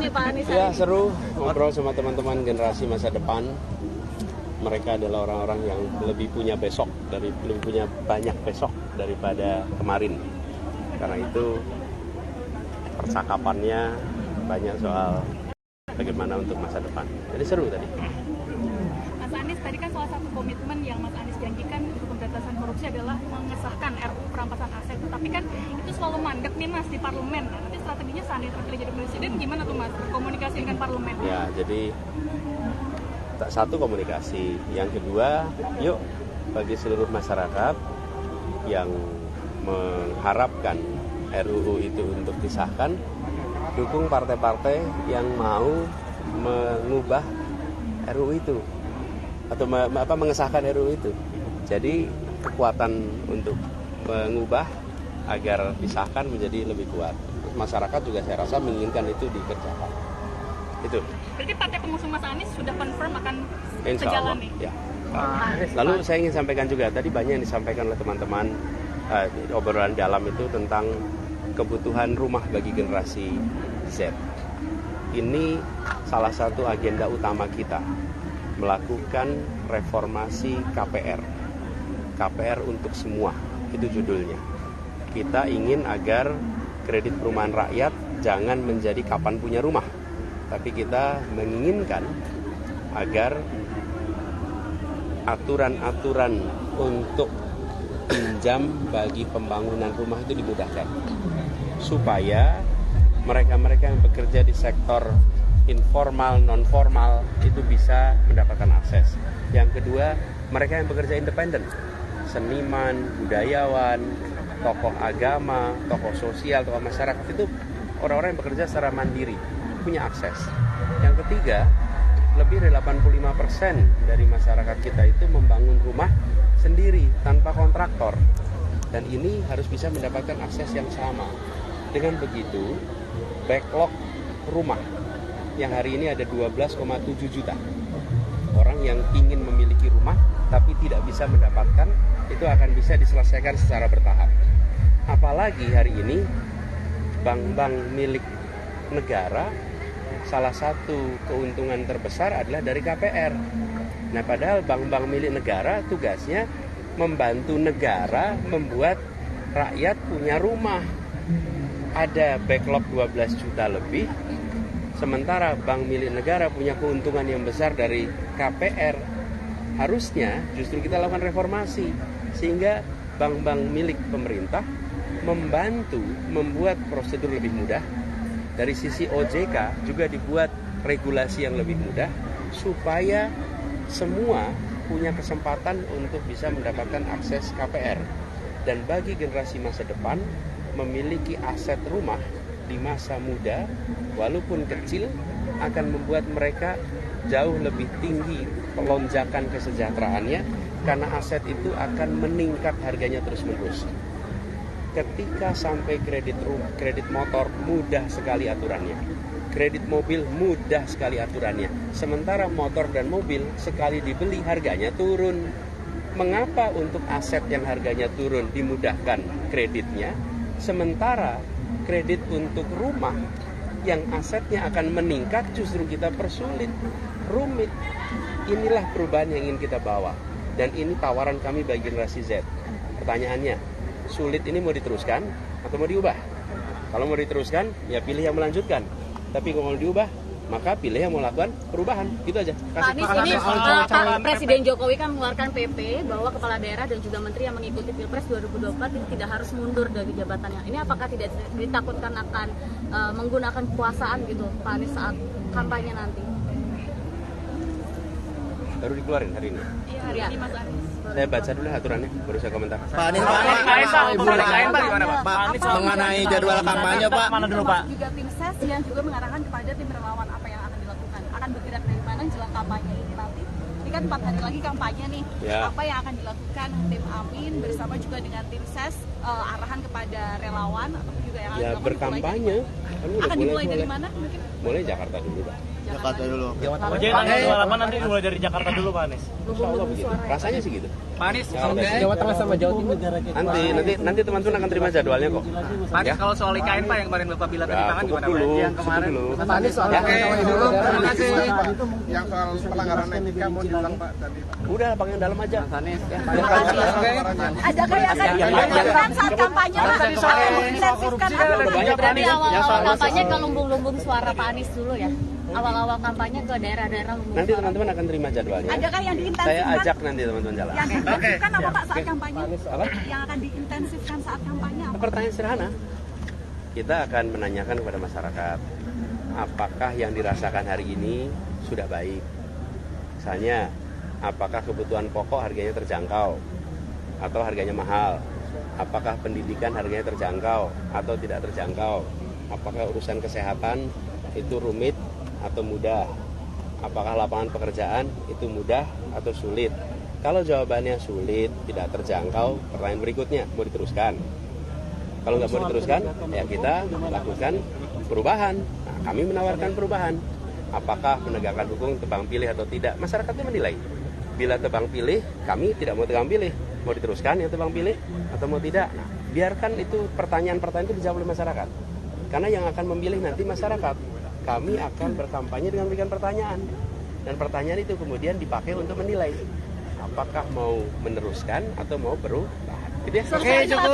nih Pak Anies? Ya seru ngobrol sama teman-teman generasi masa depan. Mereka adalah orang-orang yang lebih punya banyak besok daripada kemarin. Karena itu percakapannya banyak soal bagaimana untuk masa depan. Jadi seru tadi. Mas Anies, tadi kan salah satu komitmen yang Mas Anies janjikan untuk pemberantasan korupsi adalah mengesahkan RUU perampasan aset. Tapi kan itu selalu mandek nih Mas di parlemen. Nanti strateginya seandainya terpilih jadi presiden gimana tuh Mas? Komunikasi dengan parlemen. Ya, jadi satu komunikasi. Yang kedua, yuk bagi seluruh masyarakat yang mengharapkan RUU itu untuk disahkan, dukung partai-partai yang mau mengubah RUU itu atau mengesahkan RUU itu. Jadi kekuatan untuk mengubah agar disahkan menjadi lebih kuat. Masyarakat juga saya rasa menginginkan itu dikerjakan. Itu. Berarti partai pengusung Mas Anies sudah confirm akan sejalan nih? Ya. Lalu saya ingin sampaikan juga, tadi banyak yang disampaikan oleh teman-teman obrolan dalam itu tentang kebutuhan rumah bagi generasi Z. Ini salah satu agenda utama kita, melakukan reformasi KPR. KPR untuk semua, itu judulnya. Kita ingin agar kredit perumahan rakyat jangan menjadi kapan punya rumah, tapi kita menginginkan agar aturan-aturan untuk pinjam bagi pembangunan rumah itu dimudahkan, supaya mereka-mereka yang bekerja di sektor informal, non-formal itu bisa mendapatkan akses. Yang kedua, mereka yang bekerja independen, seniman, budayawan, tokoh agama, tokoh sosial, tokoh masyarakat, itu orang-orang yang bekerja secara mandiri punya akses. Yang ketiga, lebih dari 85% dari masyarakat kita itu membangun rumah sendiri tanpa kontraktor, dan ini harus bisa mendapatkan akses yang sama. Dengan begitu, backlog rumah yang hari ini ada 12,7 juta orang yang ingin memiliki rumah tapi tidak bisa mendapatkan, itu akan bisa diselesaikan secara bertahap. Apalagi hari ini bank-bank milik negara, salah satu keuntungan terbesar adalah dari KPR. Nah, padahal bank-bank milik negara tugasnya membantu negara membuat rakyat punya rumah. Ada backlog 12 juta lebih, sementara bank milik negara punya keuntungan yang besar dari KPR. Harusnya justru kita lakukan reformasi, sehingga bank-bank milik pemerintah membantu membuat prosedur lebih mudah. Dari sisi OJK juga dibuat regulasi yang lebih mudah, supaya semua punya kesempatan untuk bisa mendapatkan akses KPR. Dan bagi generasi masa depan, memiliki aset rumah di masa muda, walaupun kecil, akan membuat mereka jauh lebih tinggi lonjakan kesejahteraannya, karena aset itu akan meningkat harganya terus-menerus. Ketika sampai kredit motor, mudah sekali aturannya. Kredit mobil mudah sekali aturannya. Sementara motor dan mobil sekali dibeli harganya turun. Mengapa untuk aset yang harganya turun dimudahkan kreditnya, sementara kredit untuk rumah yang asetnya akan meningkat justru kita persulit, rumit. Inilah perubahan yang ingin kita bawa, dan ini tawaran kami bagi generasi Z. Pertanyaannya, sulit ini mau diteruskan atau mau diubah? Kalau mau diteruskan, ya pilih yang melanjutkan. Tapi kalau mau diubah, maka pilih yang mau lakukan perubahan. Gitu aja. Pak Anies, ini Presiden Jokowi kan mengeluarkan PP bahwa kepala daerah dan juga menteri yang mengikuti Pilpres 2024 ini tidak harus mundur dari jabatannya. Ini apakah tidak ditakutkan akan menggunakan kekuasaan gitu, Pak Anies, saat kampanye nanti? Baru dikeluarin hari ini. Iya, hari ini Mas Anies. Saya baca dulu aturannya, baru saya komentar. Pak Anies, mengenai jadwal kampanye, Pak. Mana dulu, Pak? Juga tim ses yang juga mengarahkan kepada tim relawan apa yang akan dilakukan. Akan bergerak dari mana jelang kampanye ini nanti? Ini kan 4 hari lagi kampanye nih. Ya. Apa yang akan dilakukan tim Amin bersama juga dengan tim ses, arahan kepada relawan atau juga yang Ya berkampanye. akan dimulai dari mana mungkin? Mulai Jakarta dulu, Pak. Jakarta dulu. Jadi tanggal 28 nanti mulai dari Jakarta dulu Pak Anies. Lumbung-lumbung suara. Rasanya sih gitu. Pak Anies, Jawa Tengah sama Jawa Timur. Nanti teman-teman akan terima jadwalnya kok. Pak Anies kalau soal IKN Pak yang kemarin Bapak bilang tadi Ya, tangan cukup gimana dulu, Pak? Yang cukup kemarin dulu. Pak Anies soal Ya. terima kasih. Yang soal pelanggaran etika mau diulang Pak tadi. Udah, Bang, yang dalam aja. Adakah yang akan dilakukan saat kampanye Pak? Intensifkan Berarti awal-awal kampanye ke lumbung-lumbung suara Pak Anies dulu ya. Awal-awal kampanye ke daerah-daerah lumbung Nanti suara. teman-teman akan terima jadwalnya. Adakah yang Saya diintensifkan? ajak nanti teman-teman jalan. Yang diintensifkan apa Pak saat kampanye? Apa? Yang akan diintensifkan saat kampanye apa? Pertanyaan sederhana. Kita akan menanyakan kepada masyarakat, apakah yang dirasakan hari ini sudah baik? Misalnya, apakah kebutuhan pokok harganya terjangkau atau harganya mahal? Apakah pendidikan harganya terjangkau atau tidak terjangkau? Apakah urusan kesehatan itu rumit atau mudah? Apakah lapangan pekerjaan itu mudah atau sulit? Kalau jawabannya sulit, tidak terjangkau, pertanyaan berikutnya, mau diteruskan? Kalau nggak mau diteruskan, ya kita lakukan perubahan. Nah, kami menawarkan perubahan. Apakah penegakan hukum tebang pilih atau tidak? Masyarakat itu menilai. Bila tebang pilih, kami tidak mau tebang pilih. Mau diteruskan yang tebang pilih atau mau tidak? Nah, biarkan itu pertanyaan-pertanyaan itu dijawab oleh masyarakat. Karena yang akan memilih nanti masyarakat. Kami akan berkampanye dengan memberikan pertanyaan. Dan pertanyaan itu kemudian dipakai untuk menilai. Apakah mau meneruskan atau mau berubah? Gitu ya. Oke, cukup.